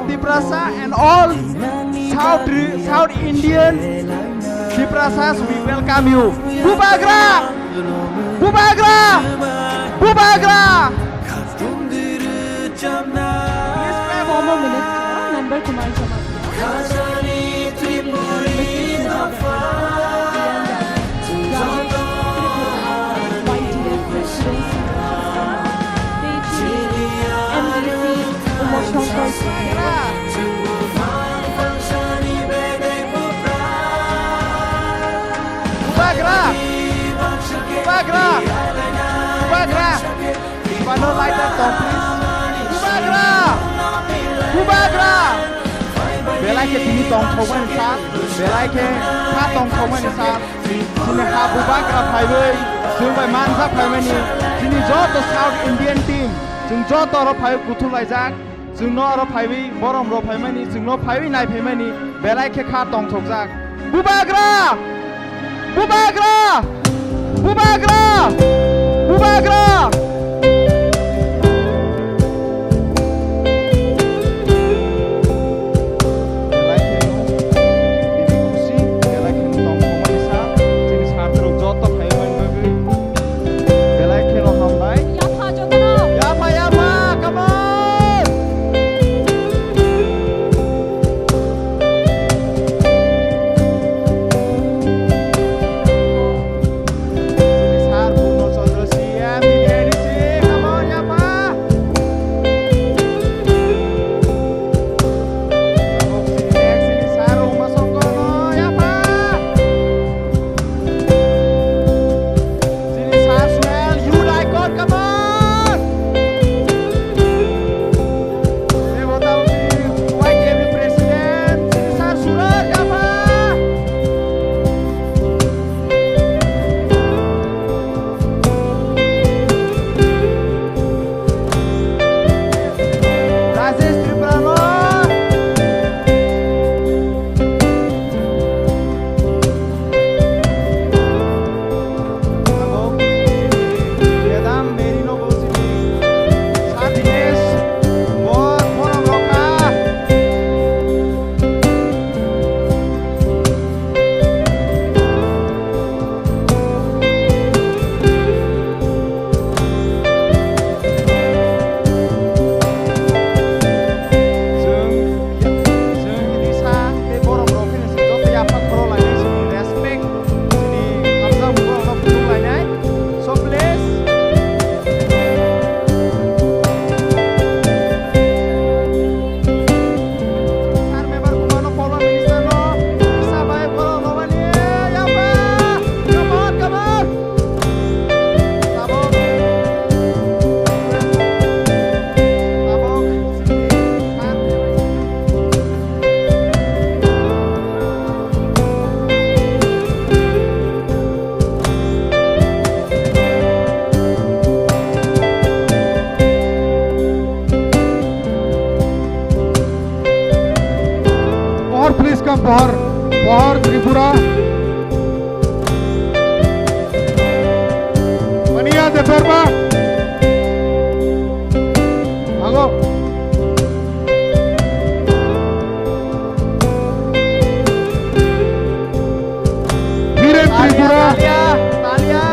Diprasa and all South Indian Diprasas, we welcome you. Bubagra! Bubagra! Bubagra! Please pray 1 more minute. Member Kumar Bubagra! Bubagra! Pano light that song, please. Bubagra! Bubagra! Belai ke tini tong thoban sat, belai ke ha tong thoban sat. Sini ha Bubagra phaibai, jung bai mansa phaimani. Sini joto South Indian team, jung joto ro phai kuthulai jak, jung no ro phaibai borom ro phaimani, jung no phaibai nai phaimani. Belai ke kha tong thokjak. Bubagra! Bubagra! Bubagra! Bubagra! Please come for for Tripura, Mania Debbarma, भागो। वीरेन त्रिपुरा, तालिया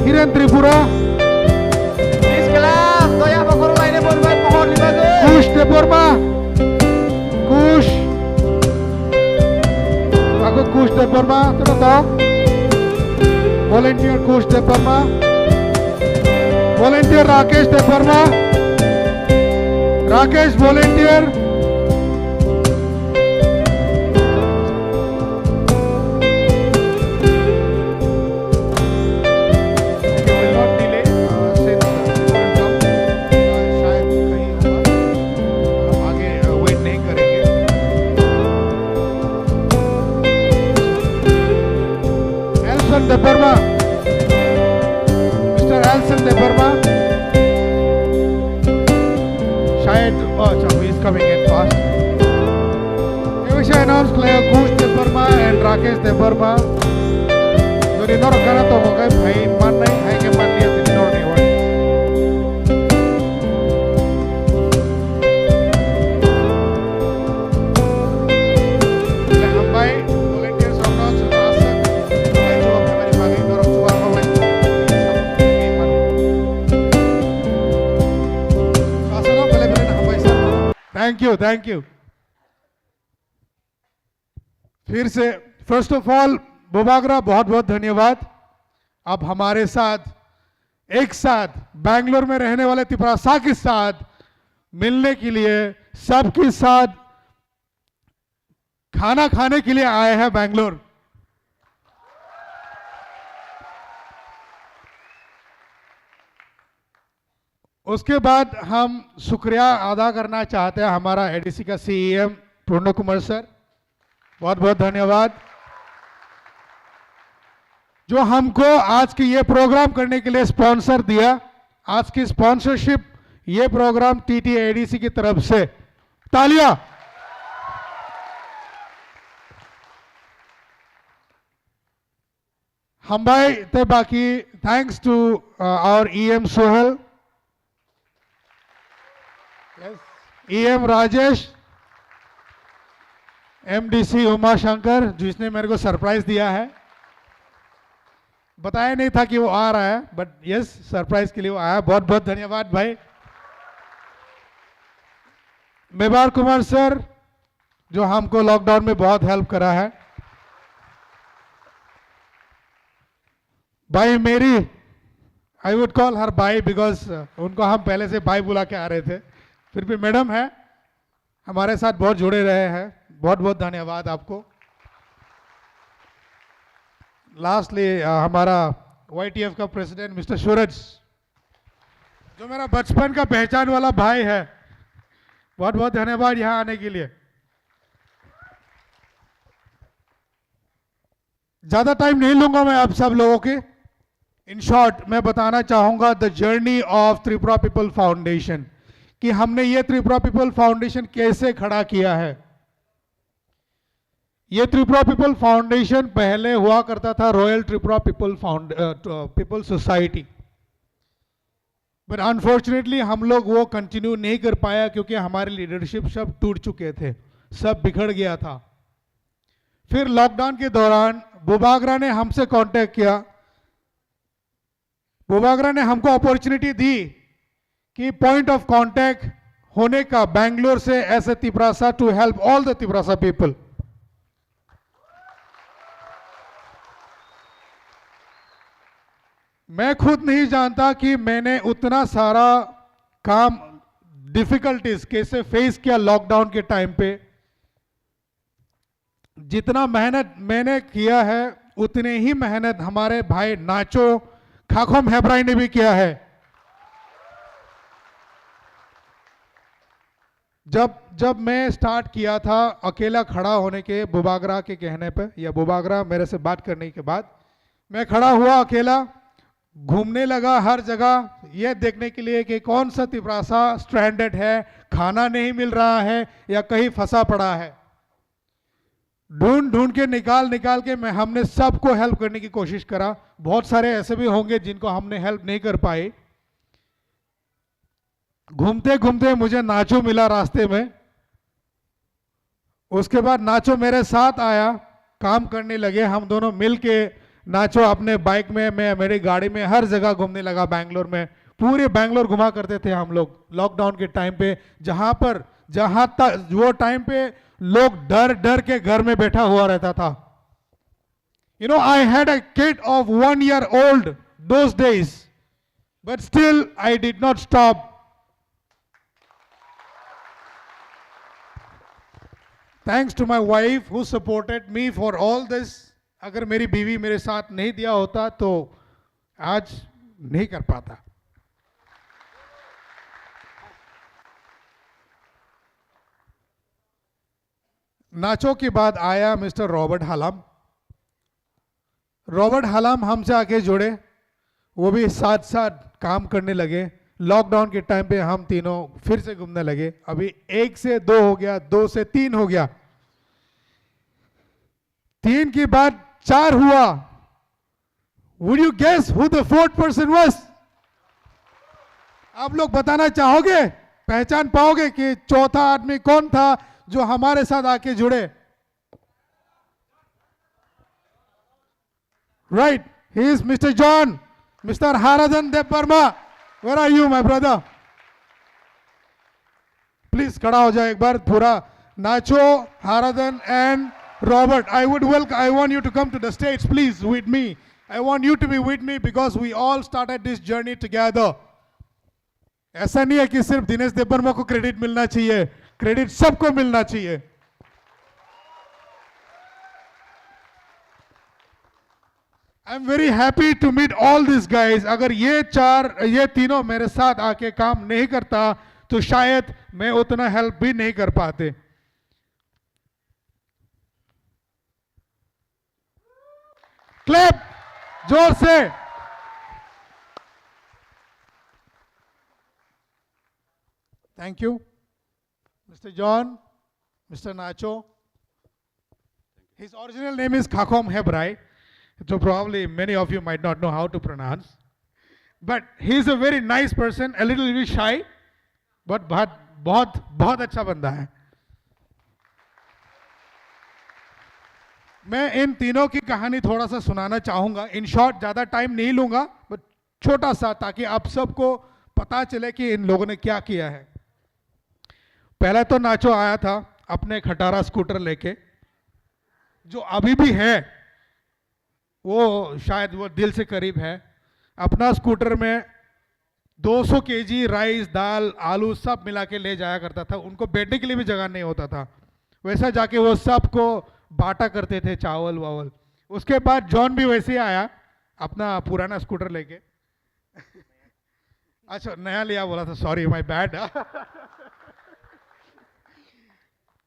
Viren Tripura, please kelas goyah bakor lainnya buat pohon di bagus. कुश देवबर्मा, कुश, भागो कुश Debbarma, terus toh. Volunteer Kush Debbarma, volunteer Rakesh Debbarma, Rakesh volunteer. Will not delay since शायद कहीं होगा, आगे wait नहीं करेंगे। एल्सन Debbarma, mister एल्सन Debbarma, शायद अच्छा he is coming in fast. I wish I announced Kush Debbarma and Rakesh Debbarma. जो निनोर करना तो होगा भाई मान नहीं है कि मान लिया तो निनोर नहीं हुआ। हम भाई volunteers of now so ask भाई जो हमारी बागी नोर चुआ हो भाई नहीं मानो। आसनो पहले ना हम भाई सर थैंक यू फिर से फर्स्ट ऑफ ऑल बुबागरा बहुत बहुत धन्यवाद। अब हमारे साथ एक साथ बैंगलोर में रहने वाले तिपरासा के साथ मिलने के लिए, सबके साथ खाना खाने के लिए आए हैं बैंगलोर। उसके बाद हम शुक्रिया अदा करना चाहते हैं हमारा एडीसी का सीईएम प्रणव कुमार सर, बहुत बहुत धन्यवाद जो हमको आज के ये प्रोग्राम करने के लिए स्पॉन्सर दिया। आज की स्पॉन्सरशिप ये प्रोग्राम टीटीएडीसी की तरफ से, तालियां। हम भाई ते बाकी thanks to our EM Sohail, EM Rajesh, MDC Uma Shankar जिसने मेरे को सरप्राइज दिया है। बताया नहीं था कि वो आ रहा है, बट यस सरप्राइज के लिए वो आया। बहुत बहुत धन्यवाद भाई। मेवार कुमार सर जो हमको लॉकडाउन में बहुत हेल्प करा है। भाई मेरी, आई वुड कॉल हर भाई बिकॉज उनको हम पहले से भाई बुला के आ रहे थे, फिर भी मैडम है हमारे साथ बहुत जुड़े रहे हैं। बहुत बहुत धन्यवाद आपको। लास्टली हमारा YTF का प्रेसिडेंट मिस्टर सूरज जो मेरा बचपन का पहचान वाला भाई है, बहुत बहुत धन्यवाद यहां आने के लिए। ज्यादा टाइम नहीं लूंगा मैं आप सब लोगों के। इन शॉर्ट मैं बताना चाहूंगा the journey of Tripura people foundation, कि हमने ये त्रिपुरा पीपल फाउंडेशन कैसे खड़ा किया है। ये त्रिपुरा पीपल फाउंडेशन पहले हुआ करता था royal Tripura people society, but unfortunately हम लोग वो कंटिन्यू नहीं कर पाया क्योंकि हमारे लीडरशिप सब टूट चुके थे, सब बिखर गया था। फिर लॉकडाउन के दौरान बुबागरा ने हमसे कांटेक्ट किया। बुबागरा ने हमको अपॉर्चुनिटी दी कि पॉइंट ऑफ कांटेक्ट होने का बैंगलोर से as a Tiprasa to help all the Tiprasa people. मैं खुद नहीं जानता कि मैंने उतना सारा काम डिफिकल्टीज कैसे फेस किया लॉकडाउन के टाइम पे। जितना मेहनत मैंने किया है उतने ही मेहनत हमारे भाई नाचो खाखोम हेब्राई ने भी किया है। जब मैं स्टार्ट किया था अकेला खड़ा होने के बुबागरा के कहने पे, या बुबागरा मेरे से बात करने के बाद मैं खड़ा हुआ अकेला। घूमने लगा हर जगह ये देखने के लिए कि कौन सा तिपरासा स्ट्रैंडेड है, खाना नहीं मिल रहा है या कहीं फंसा पड़ा है। ढूंढ ढूंढ के निकाल के मैं हमने सबको हेल्प करने की कोशिश करा। बहुत सारे ऐसे भी होंगे जिनको हमने हेल्प नहीं कर पाए। घूमते घूमते मुझे नाचो मिला रास्ते में। उसके बाद नाचो मेरे साथ आया, काम करने लगे हम दोनों मिलके। नाचो अपने बाइक में, मैं मेरी गाड़ी में, हर जगह घूमने लगा बैंगलोर में। पूरे बैंगलोर घुमा करते थे हम लोग लॉकडाउन के टाइम पे। जहां तक वो टाइम पे लोग डर डर के घर में बैठा हुआ रहता था। You know, I had a kid of 1 year old those days, but still I did not stop. Thanks to my wife who supported me for all this. अगर मेरी बीवी मेरे साथ नहीं दिया होता तो आज नहीं कर पाता। नाचो के बाद आया मिस्टर रॉबर्ट हालाम। रॉबर्ट हालाम हमसे आके जुड़े, वो भी साथ साथ काम करने लगे। लॉकडाउन के टाइम पे हम तीनों फिर से घूमने लगे। अभी 1 से 2 हो गया, 2 से 3 हो गया, 3 के बाद 4 हुआ। Would you guess who the 4th person was? आप लोग बताना चाहोगे, पहचान पाओगे कि चौथा आदमी कौन था जो हमारे साथ आके जुड़े? Right, he is Mr. John, Mr. Haradan Debarma. Where are you, my brother? Please खड़ा हो जाए एक बार पूरा। नाचो, हारादन and Robert, I want you to come to the stage, please, with me. I want you to be with me because we all started this journey together. ऐसा नहीं है कि सिर्फ दिनेश देबबर्मा को क्रेडिट मिलना चाहिए, क्रेडिट सबको मिलना चाहिए। I'm very happy to meet all these guys. अगर ये तीनों मेरे साथ आके काम नहीं करता तो शायद मैं उतना हेल्प भी नहीं कर पाते। क्लैप जोर से। Thank you mister John, mister nacho. His original name is Khakom Hebrai, so probably many of you might not know how to pronounce, but he is a very nice person, a little bit shy, but बहुत अच्छा बंदा है। मैं इन तीनों की कहानी थोड़ा सा सुनाना चाहूंगा। इन शॉर्ट, ज़्यादा टाइम नहीं लूंगा, बट छोटा सा, ताकि आप सबको पता चले कि इन लोगों ने क्या किया है। पहले तो नाचो आया था अपने खटारा स्कूटर लेके, जो अभी भी है, वो शायद वो दिल से करीब है। अपना स्कूटर में 200 kg राइस, दाल, आलू सब मिला के ले जाया करता था। उनको बैठने के लिए भी जगह नहीं होता था। वैसा जाके वो सबको बांटा करते थे, चावल वावल। उसके बाद जॉन भी वैसे ही आया अपना पुराना स्कूटर लेके। अच्छा, नया लिया बोला था, सॉरी माय बैड।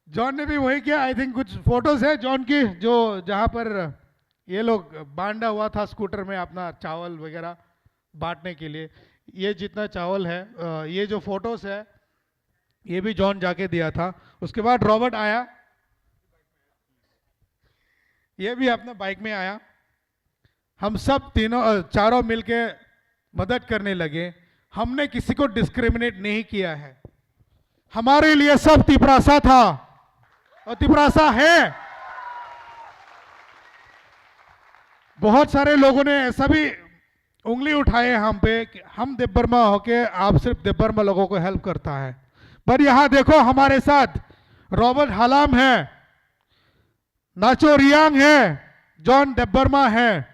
जॉन ने भी वही किया। आई थिंक कुछ फोटोज है जॉन की, जो जहां पर ये लोग बांधा हुआ था स्कूटर में अपना चावल वगैरह बांटने के लिए। ये जितना चावल है, ये जो फोटोज है, ये भी जॉन जाके दिया था। उसके बाद रॉबर्ट आया, ये भी अपना बाइक में आया। हम सब चारों मिलके मदद करने लगे। हमने किसी को डिस्क्रिमिनेट नहीं किया है। हमारे लिए सब तिपरासा था और तिपरासा है। बहुत सारे लोगों ने ऐसा भी उंगली उठाए हम पे कि हम देबबर्मा होके आप सिर्फ देबबर्मा लोगों को हेल्प करता है। पर यहां देखो, हमारे साथ रॉबर्ट हालाम है, नाचो रियांग है, जॉन देबबर्मा है।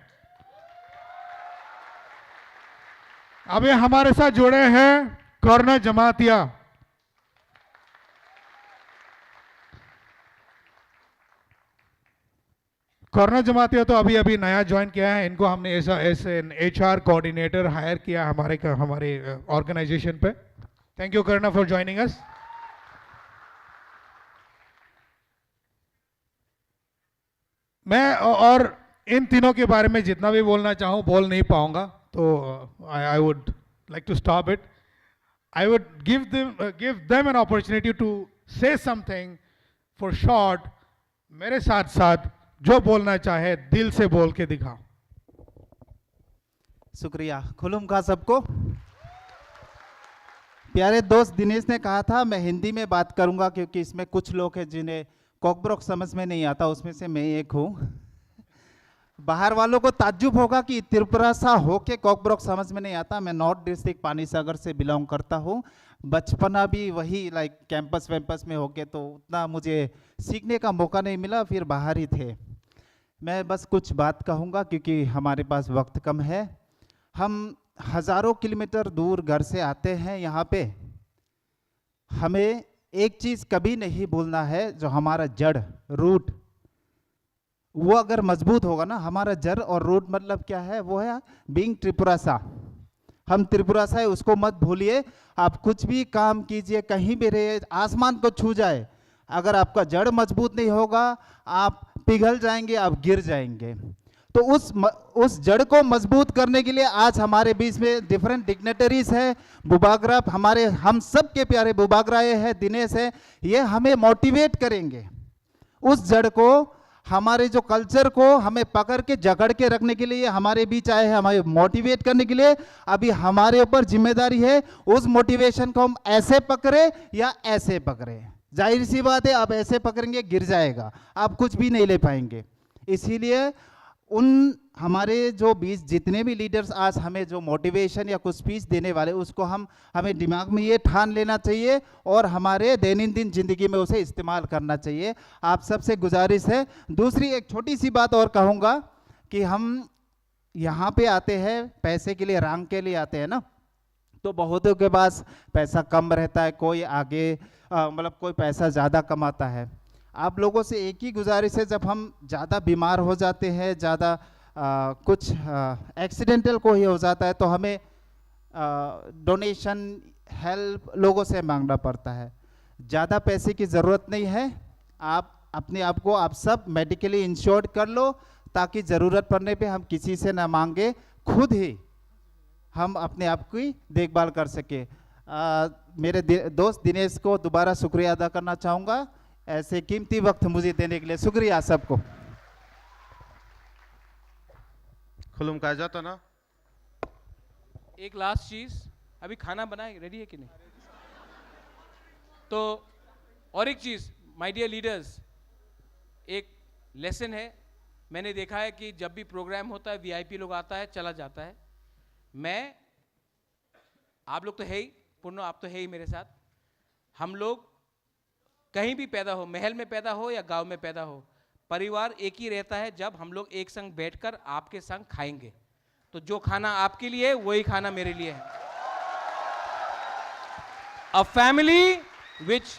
अभी हमारे साथ जुड़े हैं कॉर्नर जमातिया। कॉर्नर जमातिया तो अभी अभी नया ज्वाइन किया है। इनको हमने ऐसे HR कोऑर्डिनेटर हायर किया हमारे ऑर्गेनाइजेशन पे। Thank you corner for joining us. मैं और इन तीनों के बारे में जितना भी बोलना चाहूँ बोल नहीं पाऊंगा, So I would like to stop it. I would give them an opportunity to say something for short. मेरे साथ साथ जो बोलना चाहे दिल से बोल के दिखाओ. शुक्रिया. खुलुम खा सबको. प्यारे दोस्त दिनेश ने कहा था मैं हिंदी में बात करूंगा क्योंकि इसमें कुछ लोग हैं जिन्हें कॉकब्रॉक समझ में नहीं आता, उसमें से मैं एक हूं. बाहर वालों को ताज्जुब होगा कि त्रिपुरा सा होके कॉकब्रॉक समझ में नहीं आता. मैं नॉर्थ डिस्ट्रिक्ट पानीसागर से बिलोंग करता हूं. बचपना भी वही लाइक कैंपस वैम्पस में होके तो उतना मुझे सीखने का मौका नहीं मिला, फिर बाहर ही थे. मैं बस कुछ बात कहूँगा क्योंकि हमारे पास वक्त कम है. हम हज़ारों किलोमीटर दूर घर से आते हैं यहाँ पे. हमें एक चीज़ कभी नहीं भूलना है, जो हमारा जड़ रूट वो अगर मजबूत होगा ना, हमारा जड़ और रूट मतलब क्या है, वो है बीइंग त्रिपुरा सा. हम त्रिपुरा सा है, उसको मत भूलिए. आप कुछ भी काम कीजिए, कहीं भी रहे, आसमान को छू जाए, अगर आपका जड़ मजबूत नहीं होगा आप पिघल जाएंगे, आप गिर जाएंगे. तो उस जड़ को मजबूत करने के लिए आज हमारे बीच में डिफरेंट डिग्नेटरीज है. बुबागरा हमारे हम सब के प्यारे बुबागराए है, दिनेश है, ये हमें मोटिवेट करेंगे. उस जड़ को, हमारे जो कल्चर को हमें पकड़ के जकड़ के रखने के लिए हमारे बीच आए हैं, हमें मोटिवेट करने के लिए. अभी हमारे ऊपर जिम्मेदारी है उस मोटिवेशन को हम ऐसे पकड़े या ऐसे पकड़े. जाहिर सी बात है, आप ऐसे पकड़ेंगे गिर जाएगा, आप कुछ भी नहीं ले पाएंगे. इसीलिए उन हमारे जो बीच जितने भी लीडर्स आज हमें जो मोटिवेशन या कुछ स्पीच देने वाले, उसको हमें दिमाग में ये ठान लेना चाहिए और हमारे दैनंदिन जिंदगी में उसे इस्तेमाल करना चाहिए. आप सबसे गुजारिश है. दूसरी एक छोटी सी बात और कहूँगा कि हम यहाँ पे आते हैं पैसे के लिए, रंग के लिए आते हैं ना, तो बहुतों के पास पैसा कम रहता है, कोई आगे मतलब कोई पैसा ज़्यादा कमाता है. आप लोगों से एक ही गुजारिश है, जब हम ज़्यादा बीमार हो जाते हैं, ज़्यादा कुछ एक्सीडेंटल को ही हो जाता है, तो हमें डोनेशन हेल्प लोगों से मांगना पड़ता है. ज़्यादा पैसे की ज़रूरत नहीं है. आप अपने आप को आप सब मेडिकली इंश्योर्ड कर लो, ताकि ज़रूरत पड़ने पे हम किसी से ना मांगे, खुद ही हम अपने आप की देखभाल कर सके. मेरे दोस्त दिनेश को दोबारा शुक्रिया अदा करना चाहूँगा, ऐसे कीमती वक्त मुझे देने के लिए. शुक्रिया सबको. खुलुम कहा जाता ना. एक लास्ट चीज, अभी खाना बनाए रेडी है कि नहीं? तो और एक चीज, माय डियर लीडर्स, एक लेसन है. मैंने देखा है कि जब भी प्रोग्राम होता है वीआईपी लोग आता है चला जाता है. मैं, आप लोग तो है ही, पुण्य आप तो है ही मेरे साथ. हम लोग कहीं भी पैदा हो, महल में पैदा हो या गांव में पैदा हो, परिवार एक ही रहता है जब हम लोग एक संग बैठकर आपके संग खाएंगे. तो जो खाना आपके लिए है वही खाना मेरे लिए है. A family which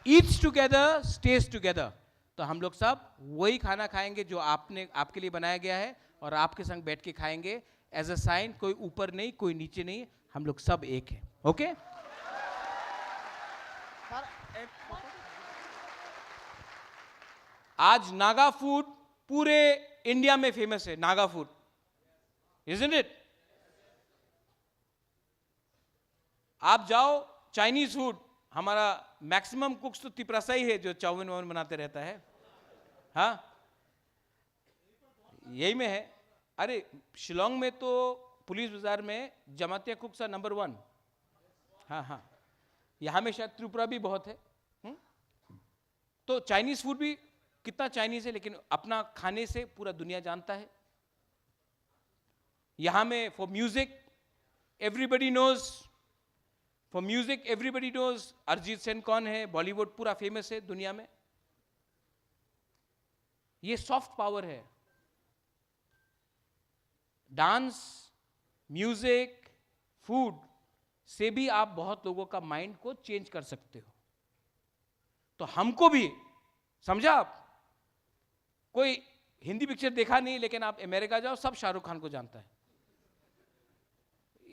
eats together stage together. तो हम लोग सब वही खाना खाएंगे जो आपके लिए बनाया गया है, और आपके संग बैठ के खाएंगे एज अ साइन. कोई ऊपर नहीं, कोई नीचे नहीं, हम लोग सब एक है. ओके? आज नागा फूड पूरे इंडिया में फेमस है. Naga food, isn't it? आप जाओ चाइनीज फूड, हमारा मैक्सिमम कुक्स तो तिपरासा ही है जो चाउमीन वाउमीन बनाते रहता है. हाँ, यही में है. अरे शिलोंग में तो पुलिस बाजार में जमातिया कुक्स नंबर 1. हाँ हाँ, यहाँ में शायद त्रिपुरा भी बहुत है. तो चाइनीज फूड भी कितना चाइनीज है, लेकिन अपना खाने से पूरा दुनिया जानता है. यहां में for music everybody knows, for music everybody knows Arijit Singh कौन है. बॉलीवुड पूरा फेमस है दुनिया में. ये सॉफ्ट पावर है. डांस, म्यूजिक, फूड से भी आप बहुत लोगों का माइंड को चेंज कर सकते हो. तो हमको भी समझा आप, कोई हिंदी पिक्चर देखा नहीं, लेकिन आप अमेरिका जाओ सब शाहरुख खान को जानता है.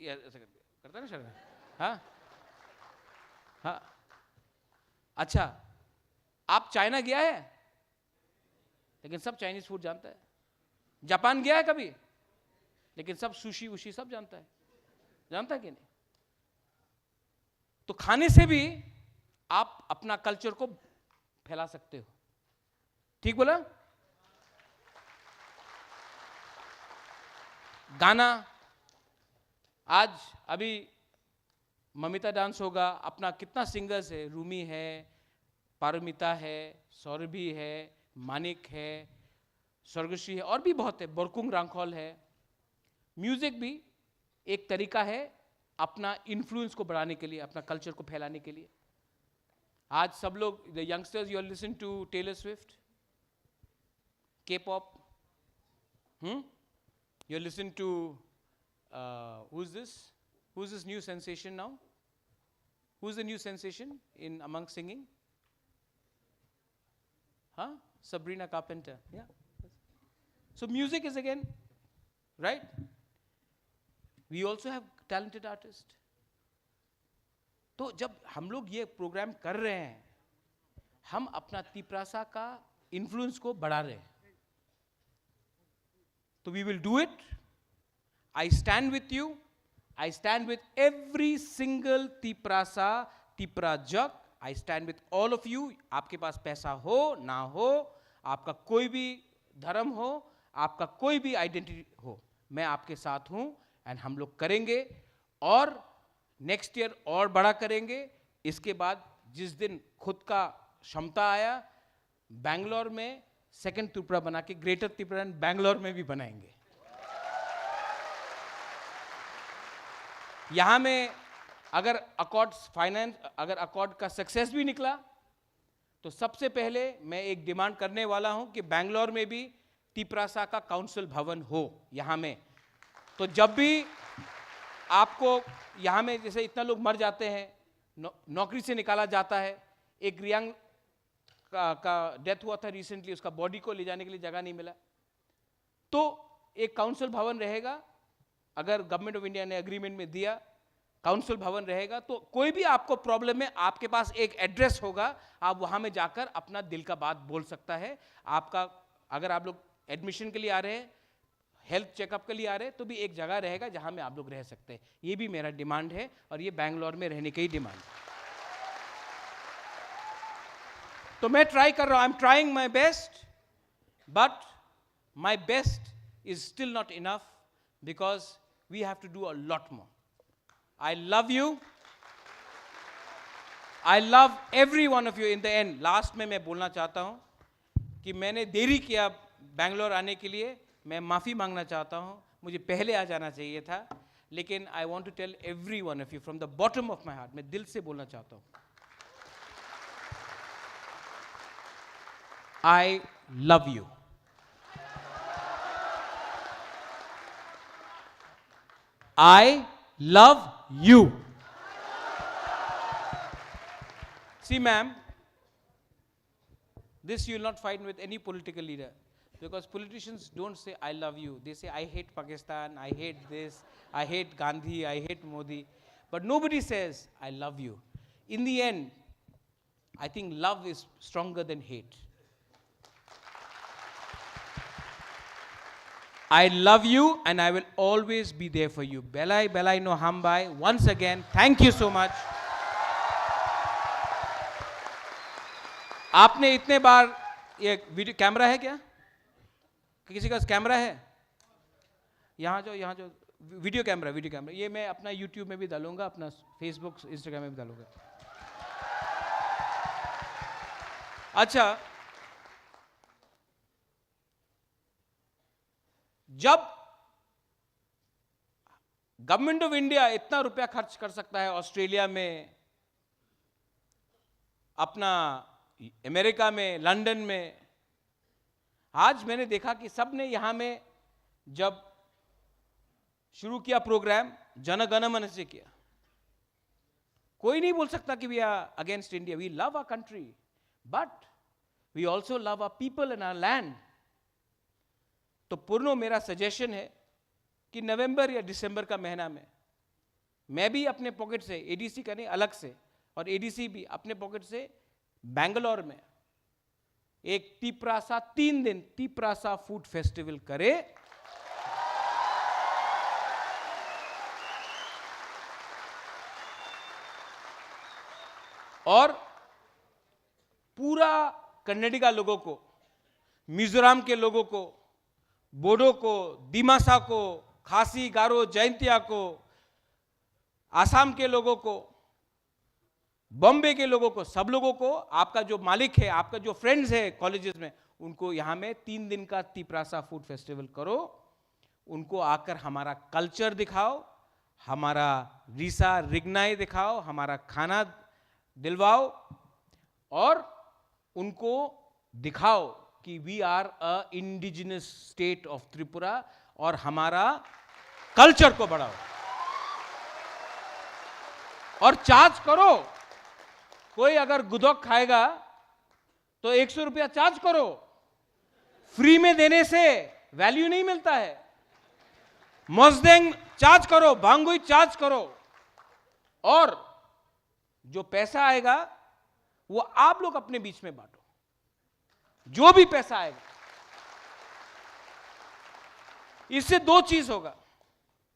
ऐसा करता है ना शाहरुख? हाँ हाँ. अच्छा, आप चाइना गया है, लेकिन सब चाइनीज फूड जानता है. जापान गया है कभी? लेकिन सब सुशी उशी सब जानता है कि नहीं? तो खाने से भी आप अपना कल्चर को फैला सकते हो। ठीक बोला? गाना, आज अभी ममिता डांस होगा, अपना कितना सिंगर्स है, रूमी है, पारमिता है, सौरभी है, मानिक है, स्वर्गश्री है, और भी बहुत है, बोरकुंग रांखौल है। म्यूजिक भी एक तरीका है अपना इन्फ्लुएंस को बढ़ाने के लिए, अपना कल्चर को फैलाने के लिए। आज सब लोग, the youngsters, you are listen to Taylor Swift, के pop, you listen to who's this new sensation now? Who's the new sensation in among singing? Sabrina Carpenter. Yeah. So music is again, right? We also have talented artists. तो जब हम लोग ये programme कर रहे हैं, हम अपना तिप्रासा का इन्फ्लुएंस को बढ़ा रहे हैं। So we will do it. I stand with you. I stand with every single Tiprasa, Tiprajak. I stand with all of you. आपके पास पैसा हो ना हो, आपका कोई भी धर्म हो, आपका कोई भी आइडेंटिटी हो, मैं आपके साथ हूँ, एंड हम लोग करेंगे, और नेक्स्ट ईयर और बड़ा करेंगे। इसके बाद जिस दिन खुद का क्षमता आया, बैंगलोर में सेकंड त्रिपुरा बना के ग्रेटर त्रिपुरा बैंगलोर में भी बनाएंगे। यहां में अगर अकॉर्ड का सक्सेस भी निकला, तो सबसे पहले मैं एक डिमांड करने वाला हूं कि बैंगलोर में भी तिप्रासा का काउंसिल भवन हो यहां में। तो जब भी आपको यहां में, जैसे इतना लोग मर जाते हैं, नौकरी से निकाला जाता है, एक रियांग का डेथ हुआ था रिसेंटली, उसका बॉडी को ले जाने के लिए जगह नहीं मिला, तो एक काउंसिल भवन रहेगा। अगर गवर्नमेंट ऑफ इंडिया ने एग्रीमेंट में दिया, काउंसिल भवन रहेगा, तो कोई भी आपको प्रॉब्लम है, आपके पास एक एड्रेस होगा, आप वहां में जाकर अपना दिल का बात बोल सकता है। आपका, अगर आप लोग एडमिशन के लिए आ रहे हैं, हेल्थ चेकअप के लिए आ रहे हैं, तो भी एक जगह रहेगा जहां में आप लोग रह सकते हैं। ये भी मेरा डिमांड है, और ये बैंगलोर में रहने की ही डिमांड है। तो मैं ट्राई कर रहा हूं, I am trying my best, but my best is still not enough, because we have to do a lot more. I love you, I love every one of you. In the end, last में मैं बोलना चाहता हूं कि मैंने देरी किया बैंगलोर आने के लिए, मैं माफी मांगना चाहता हूं, मुझे पहले आ जाना चाहिए था, लेकिन I want to tell every one of you from the bottom of my heart, मैं दिल से बोलना चाहता हूं, I love you. I love you. See, ma'am, this you will not find with any political leader, because politicians don't say I love you. They say I hate Pakistan, I hate this, I hate Gandhi, I hate Modi. But nobody says I love you. In the end, I think love is stronger than hate. I love you and I will always be there for you. Belai, Belai no Hambai. Once again, thank you so much. आपने इतने बार, ये video camera है क्या? किसी का camera है? यहाँ जो वीडियो कैमरा, ये मैं अपना YouTube में भी डालूंगा, अपना Facebook, Instagram में भी डालूंगा। अच्छा, जब गवर्नमेंट ऑफ इंडिया इतना रुपया खर्च कर सकता है ऑस्ट्रेलिया में, अपना अमेरिका में, लंदन में, आज मैंने देखा कि सब ने यहां में जब शुरू किया प्रोग्राम, जन गण मन से किया। कोई नहीं बोल सकता कि we are against India. We love our country, but we also love our people and our land. तो पूर्णो, मेरा सजेशन है कि नवंबर या दिसंबर का महीना में मैं भी अपने पॉकेट से, एडीसी का नहीं, अलग से, और एडीसी भी अपने पॉकेट से बैंगलोर में एक तिप्रासा 3 दिन तिप्रासा फूड फेस्टिवल करे। और पूरा कर्नाटका लोगों को, मिजोरम के लोगों को, बोडो को, दिमासा को, खासी, गारो, जयंतिया को, आसाम के लोगों को, बॉम्बे के लोगों को, सब लोगों को, आपका जो मालिक है, आपका जो फ्रेंड्स है कॉलेजेस में, उनको यहां में 3 दिन का तिप्रासा फूड फेस्टिवल करो, उनको आकर हमारा कल्चर दिखाओ, हमारा रीसा रिगनाई दिखाओ, हमारा खाना दिलवाओ और उनको दिखाओ कि we are a indigenous state of Tripura और हमारा कल्चर को बढ़ाओ और चार्ज करो। कोई अगर गुदौक खाएगा तो 100 रुपया चार्ज करो। फ्री में देने से वैल्यू नहीं मिलता है। मोजदेंग चार्ज करो, भांगुई चार्ज करो और जो पैसा आएगा वो आप लोग अपने बीच में बांटो। जो भी पैसा आएगा, इससे 2 चीज होगा।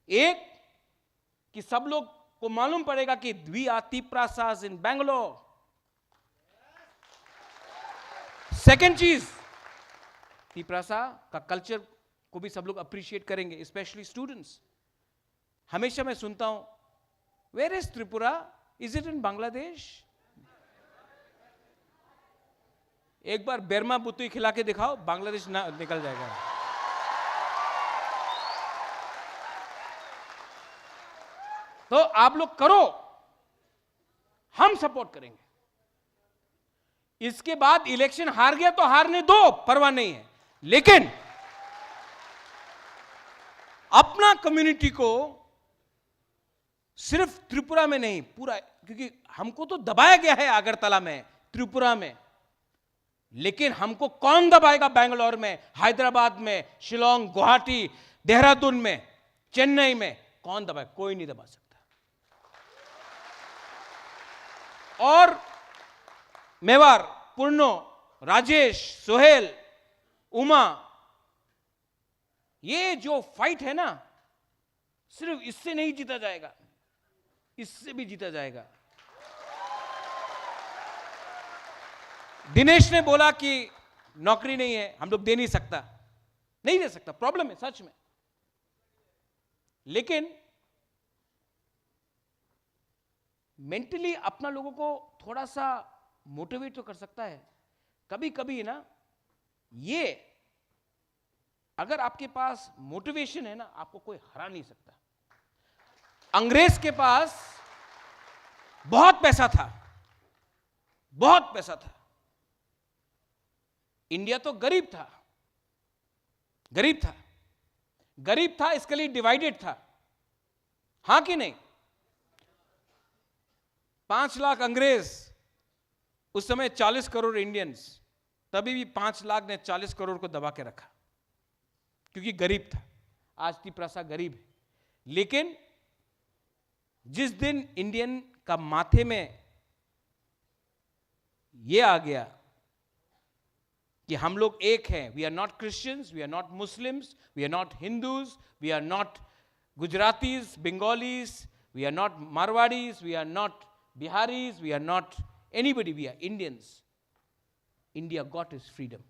एक कि सब लोग को मालूम पड़ेगा कि we are Tiprasas in Bangalore. Second चीज, तिप्रासा का कल्चर को भी सब लोग अप्रिशिएट करेंगे, स्पेशली स्टूडेंट्स। हमेशा मैं सुनता हूं, where is Tripura, is it in Bangladesh? एक बार बेरमा बुतुई खिला के दिखाओ, बांग्लादेश ना निकल जाएगा। तो आप लोग करो, हम सपोर्ट करेंगे। इसके बाद इलेक्शन हार गया तो हारने दो, परवाह नहीं है, लेकिन अपना कम्युनिटी को सिर्फ त्रिपुरा में नहीं, पूरा, क्योंकि हमको तो दबाया गया है अगरतला में, त्रिपुरा में, लेकिन हमको कौन दबाएगा? बेंगलोर में, हैदराबाद में, शिलोंग, गुवाहाटी, देहरादून में, चेन्नई में कौन दबाए? कोई नहीं दबा सकता। और मेवार, पूर्णो, राजेश, सोहेल, उमा, ये जो फाइट है ना, सिर्फ इससे नहीं जीता जाएगा, इससे भी जीता जाएगा। दिनेश ने बोला कि नौकरी नहीं है, हम लोग दे नहीं सकता, नहीं दे सकता, प्रॉब्लम है सच में। लेकिन मेंटली अपना लोगों को थोड़ा सा मोटिवेट तो कर सकता है। कभी कभी ना, ये अगर आपके पास मोटिवेशन है ना, आपको कोई हरा नहीं सकता। अंग्रेज के पास बहुत पैसा था, बहुत पैसा था। इंडिया तो गरीब था, गरीब था, गरीब था, इसके लिए डिवाइडेड था, हां कि नहीं? 5 लाख अंग्रेज, उस समय 40 करोड़ इंडियंस, तभी भी 5 लाख ने 40 करोड़ को दबा के रखा, क्योंकि गरीब था। आज तिप्रासा गरीब है, लेकिन जिस दिन इंडियन का माथे में यह आ गया कि हम लोग एक हैं, we are not Christians, we are not Muslims, we are not Hindus, we are not Gujaratis, Bengalis, we are not Marwaris, we are not Biharis, we are not anybody, we are Indians. India got is freedom.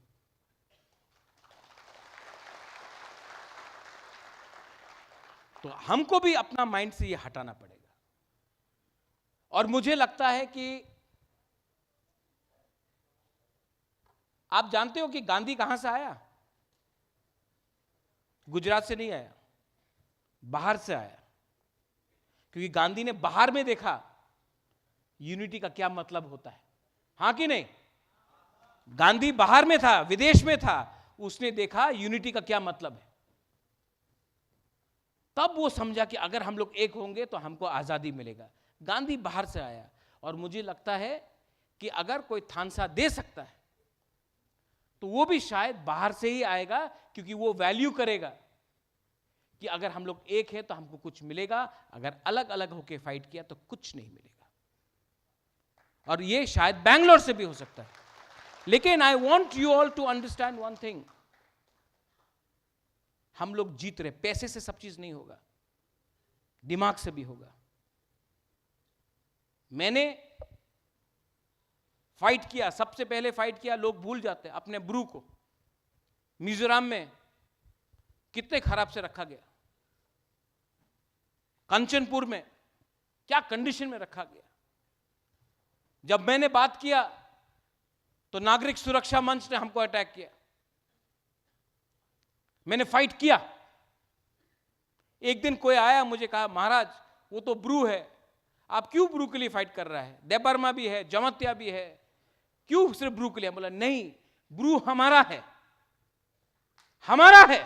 तो हमको भी अपना mind से ये हटाना पड़ेगा। और मुझे लगता है कि आप जानते हो कि गांधी कहां से आया? गुजरात से नहीं आया, बाहर से आया, क्योंकि गांधी ने बाहर में देखा यूनिटी का क्या मतलब होता है, हां कि नहीं? गांधी बाहर में था, विदेश में था, उसने देखा यूनिटी का क्या मतलब है। तब वो समझा कि अगर हम लोग एक होंगे तो हमको आजादी मिलेगा। गांधी बाहर से आया, और मुझे लगता है कि अगर कोई थानसा दे सकता है तो वो भी शायद बाहर से ही आएगा, क्योंकि वो वैल्यू करेगा कि अगर हम लोग एक है तो हमको कुछ मिलेगा, अगर अलग अलग होके फाइट किया तो कुछ नहीं मिलेगा। और ये शायद बैंगलोर से भी हो सकता है। लेकिन I want you all to understand one thing, हम लोग जीत रहे। पैसे से सब चीज नहीं होगा, दिमाग से भी होगा। मैंने फाइट किया, सबसे पहले फाइट किया, लोग भूल जाते हैं अपने ब्रू को। मिजोरम में कितने खराब से रखा गया, कंचनपुर में क्या कंडीशन में रखा गया। जब मैंने बात किया तो नागरिक सुरक्षा मंच ने हमको अटैक किया। मैंने फाइट किया। एक दिन कोई आया, मुझे कहा महाराज वो तो ब्रू है, आप क्यों ब्रू के लिए फाइट कर रहा है? देबर्मा भी है, जमत्या भी है, क्यों सिर्फ ब्रू के लिए? बोला नहीं, ब्रू हमारा है, हमारा है।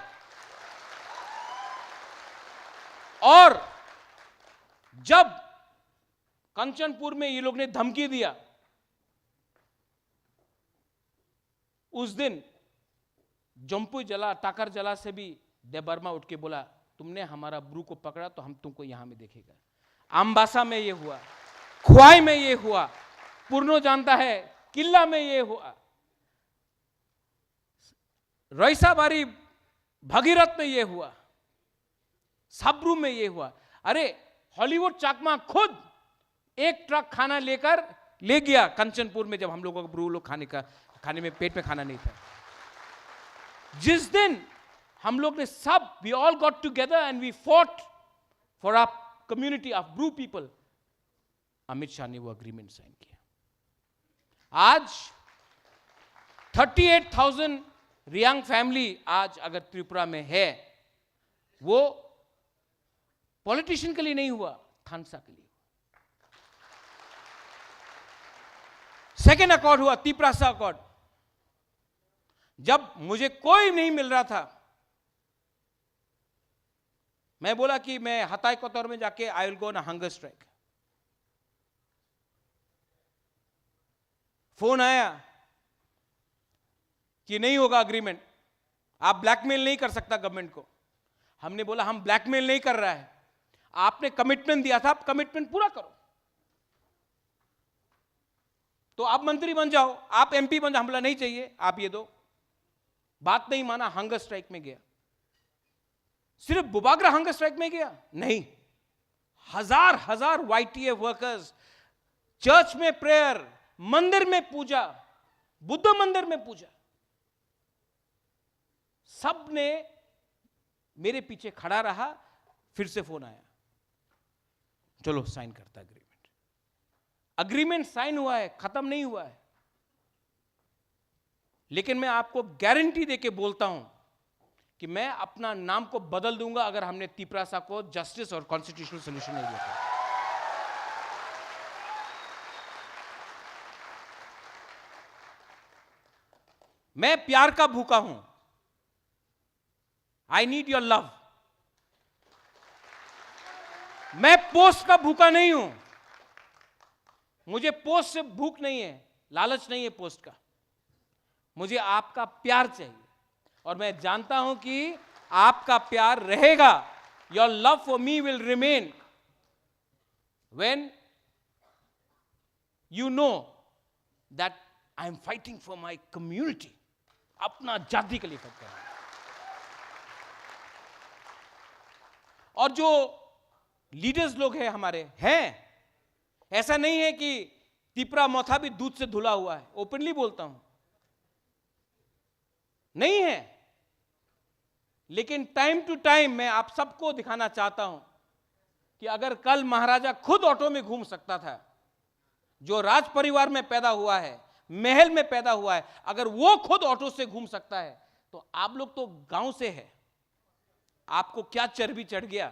और जब कंचनपुर में ये लोग ने धमकी दिया, उस दिन जम्पू जला, टाकर जला से भी देबर्मा उठ के बोला तुमने हमारा ब्रू को पकड़ा तो हम तुमको यहां में देखेगा। आमबासा में ये हुआ, खुआई में ये हुआ, पूर्णो जानता है, किल्ला में ये हुआ, रईसाबारी भगीरथ में ये हुआ, साब्रू में ये हुआ। अरे हॉलीवुड चाकमा खुद एक ट्रक खाना लेकर ले गया कंचनपुर में, जब हम लोगों को ब्रू लोग खाने में पेट में खाना नहीं था। जिस दिन हम लोग ने सब, we all got together and we fought for a community of Bru people, Amit Shah ने वो अग्रीमेंट साइन किया। आज 38,000 रियांग फैमिली आज अगर त्रिपुरा में है, वो पॉलिटिशियन के लिए नहीं हुआ, थानसा के लिए। सेकेंड अकॉर्ड हुआ, तिपरासा अकॉर्ड। जब मुझे कोई नहीं मिल रहा था, मैं बोला कि मैं हताई कोतौर में जाके I will go on hunger strike. Phone आया कि नहीं होगा अग्रीमेंट, आप ब्लैकमेल नहीं कर सकता गवर्नमेंट को। हमने बोला हम ब्लैकमेल नहीं कर रहा है, आपने कमिटमेंट दिया था, आप कमिटमेंट पूरा करो। तो आप मंत्री बन जाओ, आप एमपी बन जाओ। हम बोला नहीं चाहिए, आप ये दो। बात नहीं माना, हंगर स्ट्राइक में गया। सिर्फ बुबागरा हंगर स्ट्राइक में गया नहीं, हजार हजार वाईटीएफ वर्कर्स चर्च में प्रेयर, मंदिर में पूजा, बुद्ध मंदिर में पूजा, सब ने मेरे पीछे खड़ा रहा। फिर से फोन आया, चलो साइन करता एग्रीमेंट। अग्रीमेंट साइन हुआ है, खत्म नहीं हुआ है। लेकिन मैं आपको गारंटी देके बोलता हूं कि मैं अपना नाम को बदल दूंगा अगर हमने तिपरासा को जस्टिस और कॉन्स्टिट्यूशनल सोल्यूशन नहीं दिया। मैं प्यार का भूखा हूं, आई नीड योर लव। मैं पोस्ट का भूखा नहीं हूं, मुझे पोस्ट से भूख नहीं है, लालच नहीं है पोस्ट का। मुझे आपका प्यार चाहिए, और मैं जानता हूं कि आपका प्यार रहेगा। Your love for me will remain when you know that I am fighting for my community. अपना जाति के लिए फाइट कर रहा हूं। और जो लीडर्स लोग हैं हमारे हैं, ऐसा नहीं है कि तिपरा मोथा भी दूध से धुला हुआ है, ओपनली बोलता हूं, नहीं है। लेकिन टाइम टू टाइम मैं आप सबको दिखाना चाहता हूं कि अगर कल महाराजा खुद ऑटो में घूम सकता था, जो राज परिवार में पैदा हुआ है, महल में पैदा हुआ है, अगर वो खुद ऑटो से घूम सकता है, तो आप लोग तो गांव से है, आपको क्या चर्बी चढ़ गया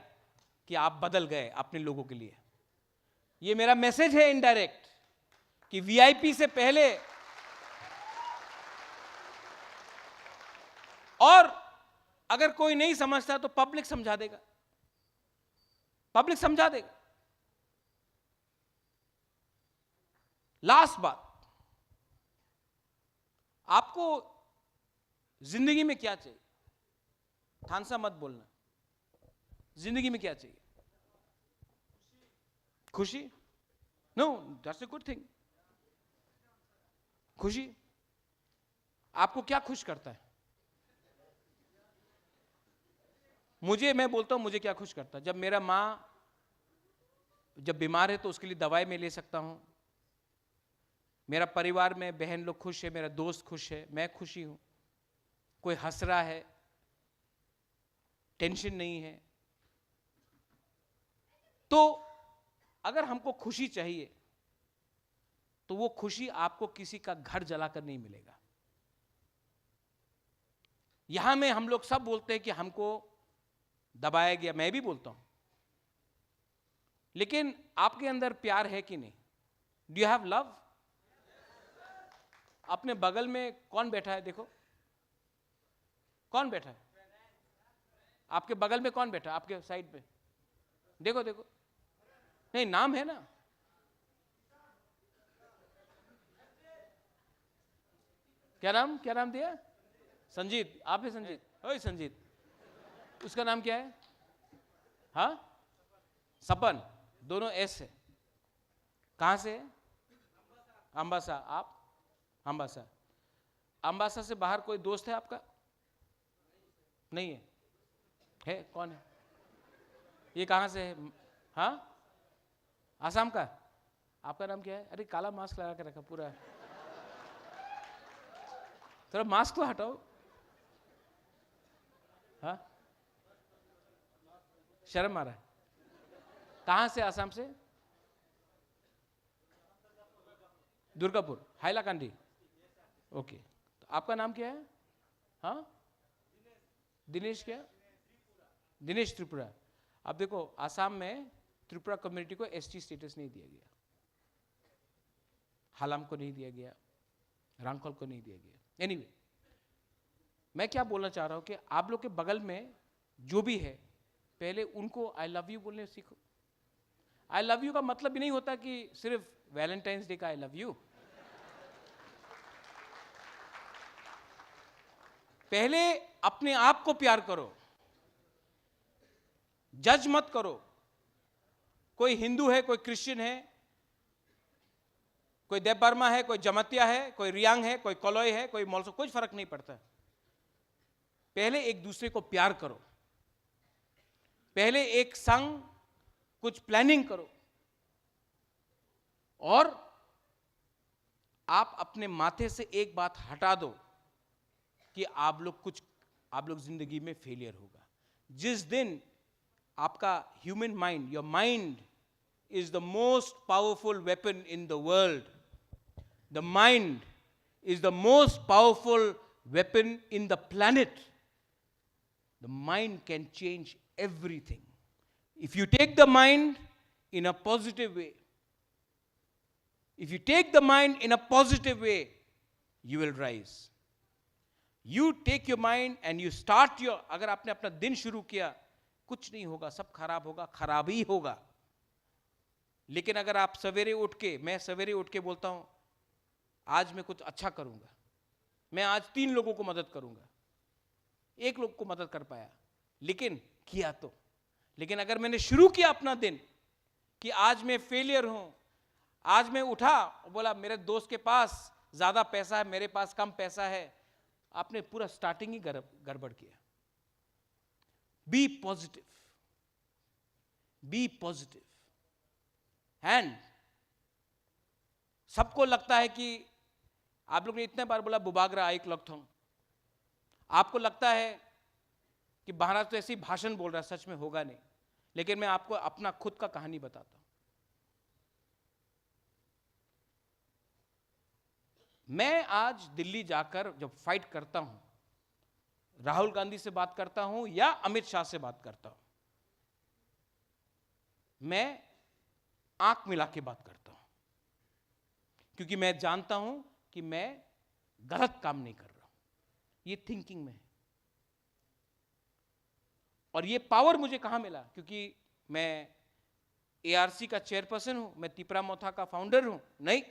कि आप बदल गए अपने लोगों के लिए। ये मेरा मैसेज है इनडायरेक्ट कि वीआईपी से पहले, और अगर कोई नहीं समझता तो पब्लिक समझा देगा, पब्लिक समझा देगा। लास्ट बात, आपको जिंदगी में क्या चाहिए? थानसा मत बोलना। जिंदगी में क्या चाहिए? खुशी? No, that's a good thing. खुशी। आपको क्या खुश करता है? मैं बोलता हूं मुझे क्या खुश करता है, जब मेरा मां जब बीमार है तो उसके लिए दवाई मैं ले सकता हूं, मेरा परिवार में बहन लोग खुश है, मेरा दोस्त खुश है, मैं खुशी हूं, कोई हंस रहा है, टेंशन नहीं है। तो अगर हमको खुशी चाहिए तो वो खुशी आपको किसी का घर जलाकर नहीं मिलेगा। यहां में हम लोग सब बोलते हैं कि हमको दबाया गया, मैं भी बोलता हूं, लेकिन आपके अंदर प्यार है कि नहीं? Do you have love? अपने बगल में कौन बैठा है? देखो कौन बैठा है आपके बगल में, कौन बैठा है आपके साइड पे? देखो देखो, नहीं नाम है ना? क्या नाम दिया? संजीत। आप है संजीत? ओए संजीत, उसका नाम क्या है? हाँ, सपन। दोनों एस है। कहां से है? अंबासा। आप? अंबासा। अंबासा से बाहर कोई दोस्त है आपका? नहीं है? है? कौन है? ये कहां से है? हाँ, आसाम का। आपका नाम क्या है? अरे काला मास्क लगा के रखा पूरा, थोड़ा मास्क तो हटाओ। हाँ, शर्म आ रहा है। कहां से? आसाम से? दुर्गापुर, हाइलाकांडी। ओके, तो आपका नाम क्या है? हाँ, दिनेश। क्या? दिनेश त्रिपुरा। अब देखो, आसाम में त्रिपुरा कम्युनिटी को एसटी स्टेटस नहीं दिया गया, हालाम को नहीं दिया गया, रांखल को नहीं दिया गया। एनीवे, मैं क्या बोलना चाह रहा हूं कि आप लोग के बगल में जो भी है, पहले उनको आई लव यू बोलने सीखो। आई लव यू का मतलब भी नहीं होता कि सिर्फ वैलेंटाइंस डे का आई लव यू। पहले अपने आप को प्यार करो, जज मत करो। कोई हिंदू है, कोई क्रिश्चियन है, कोई देव बर्मा है, कोई जमतिया है, कोई रियांग है, कोई कलोई है, कोई मौलसो, कुछ फर्क नहीं पड़ता। पहले एक दूसरे को प्यार करो, पहले एक संग कुछ प्लानिंग करो, और आप अपने माथे से एक बात हटा दो कि आप लोग जिंदगी में फेलियर होगा। जिस दिन आपका human mind, your mind is the most powerful weapon in the world. The mind is the most powerful weapon in the planet. The mind can change everything. If you take the mind in a positive way, if you take the mind in a positive way, you will rise. You take your mind and you start your, अगर आपने अपना दिन शुरू किया, कुछ नहीं होगा, सब खराब होगा, खराब ही होगा। लेकिन अगर आप सवेरे उठ के, मैं सवेरे उठ के बोलता हूं आज मैं कुछ अच्छा करूंगा, मैं आज 3 लोगों को मदद करूंगा, 1 लोग को मदद कर पाया, लेकिन किया तो। लेकिन अगर मैंने शुरू किया अपना दिन कि आज मैं फेलियर हूं, आज मैं उठा और बोला मेरे दोस्त के पास ज्यादा पैसा है, मेरे पास कम पैसा है, आपने पूरा स्टार्टिंग ही गड़बड़ किया। Be positive, be positive. And सबको लगता है कि आप लोग ने इतने बार बोला बुबागरा आई क्लॉक थोंग, आपको लगता है कि महाराज तो ऐसे ही भाषण बोल रहा है, सच में होगा नहीं। लेकिन मैं आपको अपना खुद का कहानी बताता हूं। मैं आज दिल्ली जाकर जब फाइट करता हूं, राहुल गांधी से बात करता हूं या अमित शाह से बात करता हूं, मैं आंख मिला के बात करता हूं, क्योंकि मैं जानता हूं कि मैं गलत काम नहीं कर रहा हूं। ये थिंकिंग में है। और ये पावर मुझे कहां मिला? क्योंकि मैं एआरसी का चेयरपर्सन हूं, मैं तिपरा मोथा का फाउंडर हूं? नहीं,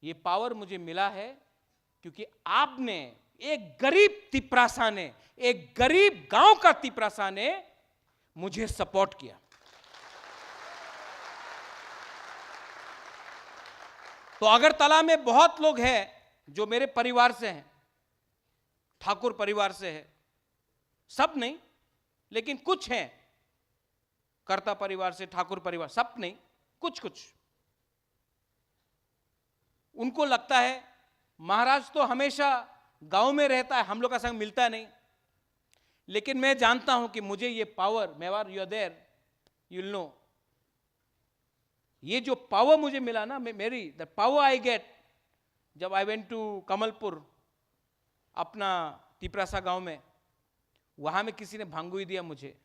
ये पावर मुझे मिला है क्योंकि आपने, एक गरीब तिपरासा ने, एक गरीब गांव का तिपरासा ने मुझे सपोर्ट किया। तो अगरतला में बहुत लोग हैं जो मेरे परिवार से हैं, ठाकुर परिवार से है, सब नहीं, लेकिन कुछ हैं, कर्ता परिवार से, ठाकुर परिवार, सब नहीं, कुछ कुछ। उनको लगता है महाराज तो हमेशा गांव में रहता है, हम लोग का संग मिलता नहीं। लेकिन मैं जानता हूं कि मुझे ये पावर, मेवार you are there, you will know, ये जो पावर मुझे मिला ना, मेरी द पावर आई गेट, जब आई वेंट टू कमलपुर, अपना तिपरासा गांव में, वहां में किसी ने भांगुई दिया मुझे,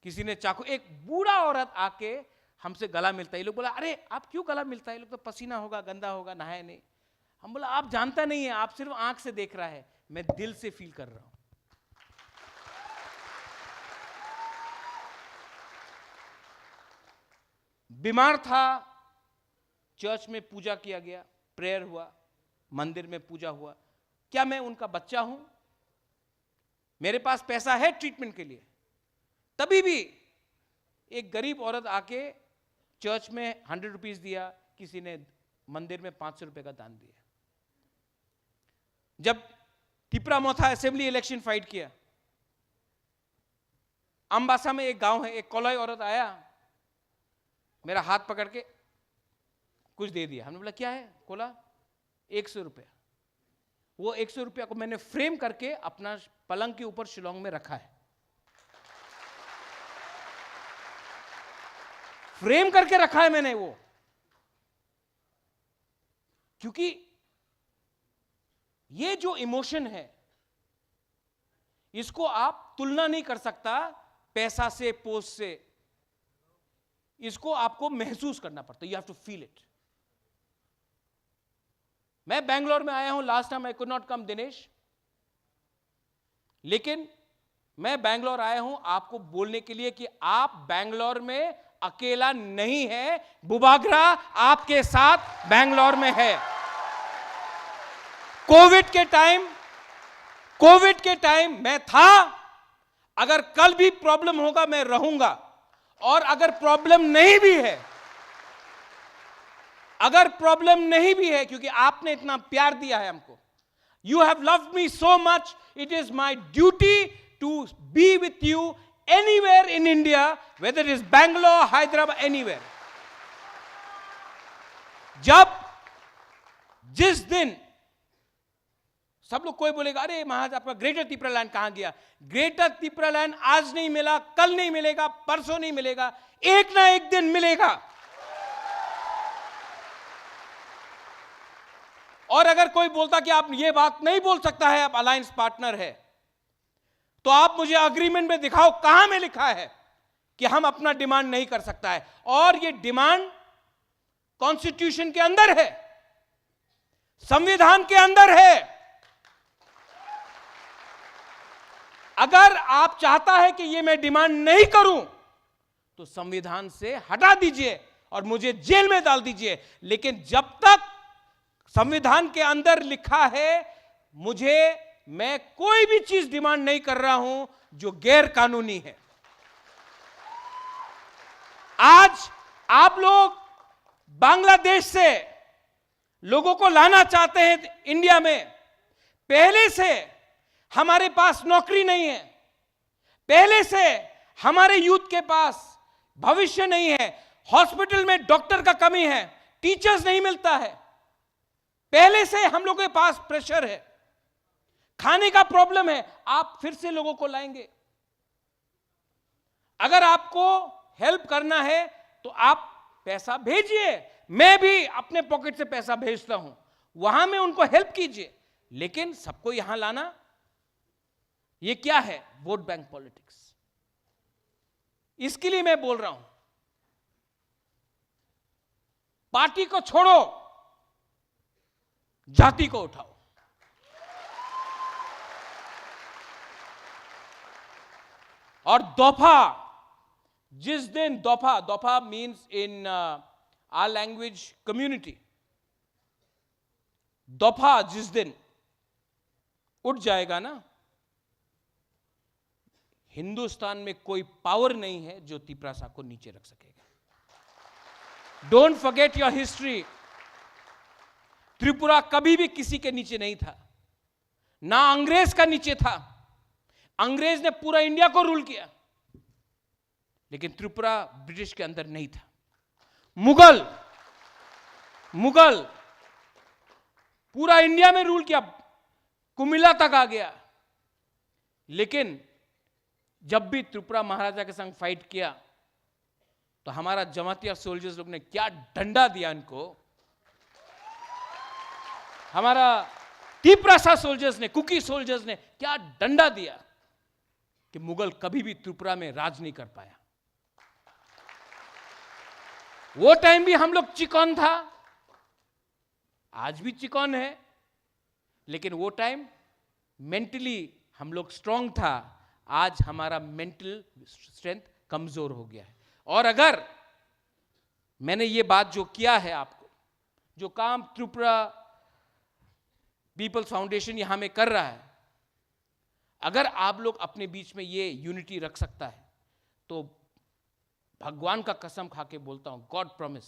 किसी ने चाकू, एक बूढ़ा औरत आके हमसे गला मिलता है। ये लोग बोला अरे आप क्यों गला मिलता है, ये लोग तो पसीना होगा, गंदा होगा, नहाए नहीं। हम बोला आप जानता नहीं है, आप सिर्फ आंख से देख रहा है, मैं दिल से फील कर रहा हूं। बीमार था, चर्च में पूजा किया गया, प्रेयर हुआ, मंदिर में पूजा हुआ। क्या मैं उनका बच्चा हूं? मेरे पास पैसा है ट्रीटमेंट के लिए, तभी भी एक गरीब औरत आके चर्च में 100 रुपीज दिया, किसी ने मंदिर में 500 रुपए का दान दिया। जब तिपरा मोथा असेंबली इलेक्शन फाइट किया, अम्बासा में एक गांव है, एक कोलाई औरत आया, मेरा हाथ पकड़ के कुछ दे दिया। हमने बोला क्या है कोला? 100 रुपया। वो 100 रुपया को मैंने फ्रेम करके अपना पलंग के ऊपर शिलोंग में रखा है, फ्रेम करके रखा है मैंने वो, क्योंकि ये जो इमोशन है इसको आप तुलना नहीं कर सकता पैसा से, पोस्ट से, इसको आपको महसूस करना पड़ता है, you have to feel it. मैं बैंगलोर में आया हूं, last time I could not come Dinesh, लेकिन मैं बैंगलोर आया हूं आपको बोलने के लिए कि आप बैंगलोर में अकेला नहीं है, बुबागरा आपके साथ बैंगलोर में है। कोविड के टाइम मैं था, अगर कल भी प्रॉब्लम होगा मैं रहूंगा, और अगर प्रॉब्लम नहीं भी है, क्योंकि आपने इतना प्यार दिया है हमको, you have loved me so much, it is my duty to be with you anywhere in India, whether it is Bangalore, Hyderabad, anywhere. जिस दिन सब लोग कोई बोलेगा अरे महाराज आपका ग्रेटर तिपरा लैंड कहां गया, ग्रेटर तिपरा लैंड आज नहीं मिला, कल नहीं मिलेगा, परसों नहीं मिलेगा, एक ना एक दिन मिलेगा। और अगर कोई बोलता कि आप ये बात नहीं बोल सकता है, आप अलायंस पार्टनर है, तो आप मुझे अग्रीमेंट में दिखाओ कहां में लिखा है कि हम अपना डिमांड नहीं कर सकता है। और ये डिमांड कॉन्स्टिट्यूशन के अंदर है, संविधान के अंदर है। अगर आप चाहता है कि ये मैं डिमांड नहीं करूं तो संविधान से हटा दीजिए और मुझे जेल में डाल दीजिए, लेकिन जब तक संविधान के अंदर लिखा है, मैं कोई भी चीज डिमांड नहीं कर रहा हूं जो गैर कानूनी है। आज आप लोग बांग्लादेश से लोगों को लाना चाहते हैं इंडिया में, पहले से हमारे पास नौकरी नहीं है, पहले से हमारे यूथ के पास भविष्य नहीं है, हॉस्पिटल में डॉक्टर का कमी है, टीचर्स नहीं मिलता है, पहले से हम लोगों के पास प्रेशर है, खाने का प्रॉब्लम है, आप फिर से लोगों को लाएंगे। अगर आपको हेल्प करना है तो आप पैसा भेजिए, मैं भी अपने पॉकेट से पैसा भेजता हूं, वहां में उनको हेल्प कीजिए, लेकिन सबको यहां लाना, ये क्या है? Vote bank politics. इसके लिए मैं बोल रहा हूं, पार्टी को छोड़ो, जाति को उठाओ। और दफा, जिस दिन दफा means in our language community, दफा जिस दिन उठ जाएगा ना, हिंदुस्तान में कोई पावर नहीं है जो तिपरासा को नीचे रख सकेगा। Don't forget your history. Tripura कभी भी किसी के नीचे नहीं था, ना अंग्रेज का नीचे था। अंग्रेज ने पूरा इंडिया को रूल किया, लेकिन त्रिपुरा ब्रिटिश के अंदर नहीं था। मुगल पूरा इंडिया में रूल किया, कुमिल्ला तक आ गया। लेकिन जब भी त्रिपुरा महाराजा के संग फाइट किया तो हमारा जमातिया सोल्जर्स लोग ने क्या डंडा दिया इनको। हमारा तिपरासा सोल्जर्स ने, कुकी सोल्जर्स ने क्या डंडा दिया कि मुगल कभी भी त्रिपुरा में राज नहीं कर पाया। वो टाइम भी हम लोग चिकन था, आज भी चिकन है, लेकिन वो टाइम मेंटली हम लोग स्ट्रांग था। आज हमारा मेंटल स्ट्रेंथ कमजोर हो गया है। और अगर मैंने ये बात जो किया है, आपको जो काम त्रिपुरा पीपल्स फाउंडेशन यहां में कर रहा है, अगर आप लोग अपने बीच में ये यूनिटी रख सकता है तो भगवान का कसम खा के बोलता हूं, गॉड प्रॉमिस,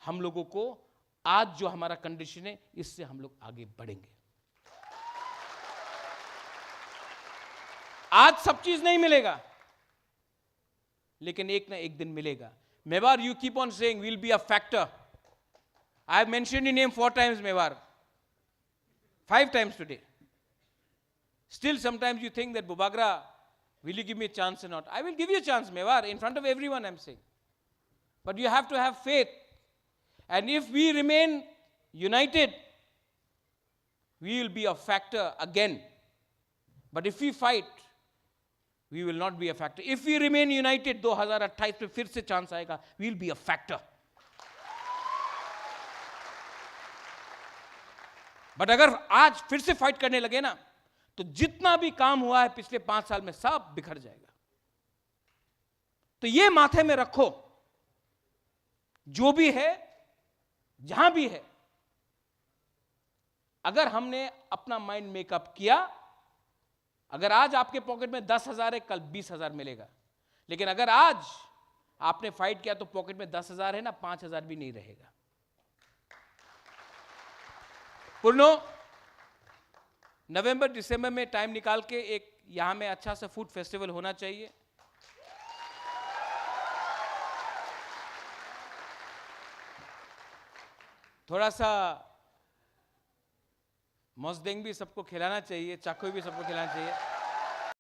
हम लोगों को आज जो हमारा कंडीशन है इससे हम लोग आगे बढ़ेंगे। आज सब चीज नहीं मिलेगा, लेकिन एक ना एक दिन मिलेगा। Mewar, you keep on saying will be a factor. I have mentioned your name 4 times, Mewar, 5 times today. Still sometimes you think that, Bubagra, will you give me a chance or not? I will give you a chance, Mewar, in front of everyone I'm saying. But you have to have faith. And if we remain united, we will be a factor again. But if we fight, we will not be a factor. If we remain united, 2028 में फिर से chance आएगा, we will be a factor. But अगर आज फिर से fight करने लगे ना, तो जितना भी काम हुआ है पिछले 5 साल में सब बिखर जाएगा। तो ये माथे में रखो, जो भी है, जहां भी है, अगर हमने अपना माइंड मेकअप किया, अगर आज आपके पॉकेट में 10,000 है, कल 20,000 मिलेगा। लेकिन अगर आज आपने फाइट किया तो पॉकेट में 10,000 है ना, 5,000 भी नहीं रहेगा। पुरनो, नवंबर दिसंबर में टाइम निकाल के एक यहां में अच्छा सा फूड फेस्टिवल होना चाहिए। थोड़ा सा मौसदेंग भी सबको खिलाना चाहिए, चाकू भी सबको खिलाना चाहिए।